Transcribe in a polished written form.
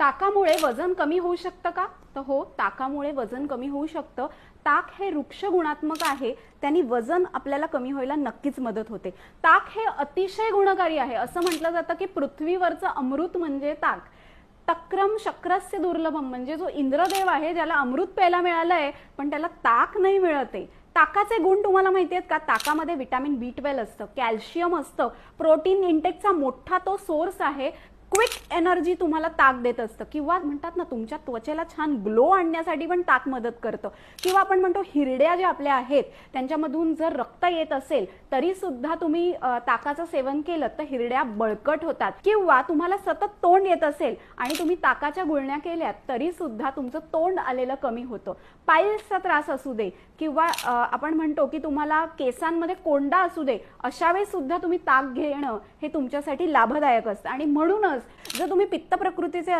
ताकामुळे वजन कमी होऊ शकतं का? तर हो, ताकामुळे वजन कमी होऊ शकतं. ताक हे वृक्ष गुणात्मक आहे, त्यांनी वजन आपल्याला कमी व्हायला नक्कीच मदत होते. ताक हे अतिशय गुणकारी आहे. असं म्हटलं जातं की पृथ्वीवरचं अमृत म्हणजे ताक. तक्रम शक्रस्य दुर्लभम, म्हणजे जो इंद्रदेव आहे ज्याला अमृत प्यायला मिळालंय पण त्याला ताक नाही मिळते. ताकाचे गुण तुम्हाला माहिती आहेत का? ताकामध्ये विटॅमिन B12 असतं, कॅल्शियम असतं, प्रोटीन इंटेकचा मोठा तो सोर्स आहे. क्विक एनर्जी तुम्हाला ताक देत असतं. किंवा म्हणतात ना, तुमच्या त्वचेला छान ग्लो आणण्यासाठी पण ताक मदत करतं. किंवा आपण म्हणतो हिरड्या ज्या आपल्या आहेत त्यांच्यामधून जर रक्त येत असेल तरी सुद्धा तुम्ही ताकाचं सेवन केलं तर हिरड्या बळकट होतात. किंवा तुम्हाला सतत तोंड येत असेल आणि तुम्ही ताकाच्या गुळण्या केल्यात तरी सुद्धा तुमचं तोंड आलेलं कमी होतं. पाईल्सचा त्रास असू दे किंवा आपण म्हणतो की तुम्हाला केसांमध्ये कोंडा असू दे, अशा वेळी सुद्धा तुम्ही ताक घेणं हे तुमच्यासाठी लाभदायक असतं. आणि म्हणूनच जर तुम्ही पित्त प्रकृतीचे